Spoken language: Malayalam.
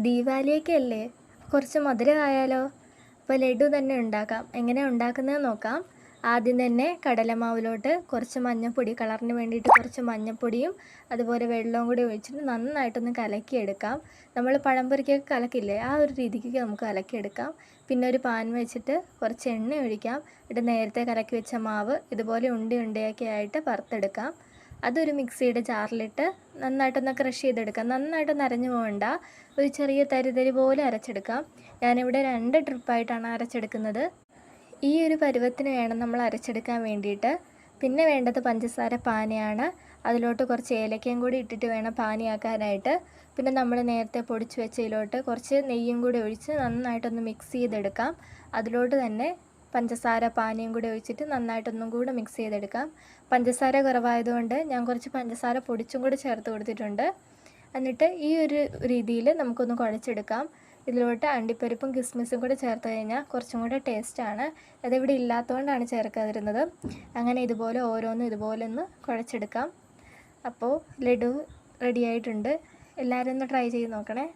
ദീപാവലിയൊക്കെ അല്ലേ, കുറച്ച് മധുരമായാലോ? അപ്പോൾ ലഡു തന്നെ ഉണ്ടാക്കാം. എങ്ങനെയാണ് ഉണ്ടാക്കുന്നത് നോക്കാം. ആദ്യം തന്നെ കടലമാവിലോട്ട് കുറച്ച് മഞ്ഞൾപ്പൊടി, കളറിന് വേണ്ടിയിട്ട് കുറച്ച് മഞ്ഞൾപ്പൊടിയും അതുപോലെ വെള്ളവും കൂടി ഒഴിച്ചിട്ട് നന്നായിട്ടൊന്ന് കലക്കിയെടുക്കാം. നമ്മൾ പഴംപൊരിക്കൊക്കെ കലക്കില്ലേ, ആ ഒരു രീതിക്ക് നമുക്ക് കലക്കിയെടുക്കാം. പിന്നെ ഒരു പാൻ വെച്ചിട്ട് കുറച്ച് എണ്ണ ഒഴിക്കാം. എന്നിട്ട് നേരത്തെ കലക്കി വെച്ച മാവ് ഇതുപോലെ ഉണ്ടയൊക്കെ ആയിട്ട് വറുത്തെടുക്കാം. അതൊരു മിക്സിയുടെ ജാറിലിട്ട് നന്നായിട്ടൊന്ന് ക്രഷ് ചെയ്തെടുക്കാം. നന്നായിട്ടൊന്ന് അരഞ്ഞു പോകണ്ട, ഒരു ചെറിയ തരി പോലെ അരച്ചെടുക്കാം. ഞാനിവിടെ 2 ട്രിപ്പായിട്ടാണ് അരച്ചെടുക്കുന്നത്. ഈ ഒരു പരുവത്തിന് വേണം നമ്മൾ അരച്ചെടുക്കാൻ വേണ്ടിയിട്ട്. പിന്നെ വേണ്ടത് പഞ്ചസാര പാനിയാണ്. അതിലോട്ട് കുറച്ച് ഏലക്കയും കൂടി ഇട്ടിട്ട് വേണം പാനിയാക്കാനായിട്ട്. പിന്നെ നമ്മൾ നേരത്തെ പൊടിച്ച് വെച്ചതിലോട്ട് കുറച്ച് നെയ്യും കൂടി ഒഴിച്ച് നന്നായിട്ടൊന്ന് മിക്സ് ചെയ്തെടുക്കാം. അതിലോട്ട് തന്നെ പഞ്ചസാര പാനിയും കൂടി ഒഴിച്ചിട്ട് നന്നായിട്ടൊന്നും കൂടെ മിക്സ് ചെയ്തെടുക്കാം. പഞ്ചസാര കുറവായതുകൊണ്ട് ഞാൻ കുറച്ച് പഞ്ചസാര പൊടിച്ചും കൂടി ചേർത്ത് കൊടുത്തിട്ടുണ്ട്. എന്നിട്ട് ഈ ഒരു രീതിയിൽ നമുക്കൊന്ന് കുഴച്ചെടുക്കാം. ഇതിലോട്ട് അണ്ടിപ്പരിപ്പും കിസ്മിസും കൂടി ചേർത്ത് കഴിഞ്ഞാൽ കുറച്ചും കൂടെ ടേസ്റ്റാണ്. അതിവിടെ ഇല്ലാത്തതുകൊണ്ടാണ് ചേർക്കാതിരുന്നത്. അങ്ങനെ ഇതുപോലെ ഓരോന്നും ഇതുപോലെ ഒന്ന് കുഴച്ചെടുക്കാം. അപ്പോൾ ലഡു റെഡി ആയിട്ടുണ്ട്. എല്ലാവരും ഒന്ന് ട്രൈ ചെയ്ത് നോക്കണേ.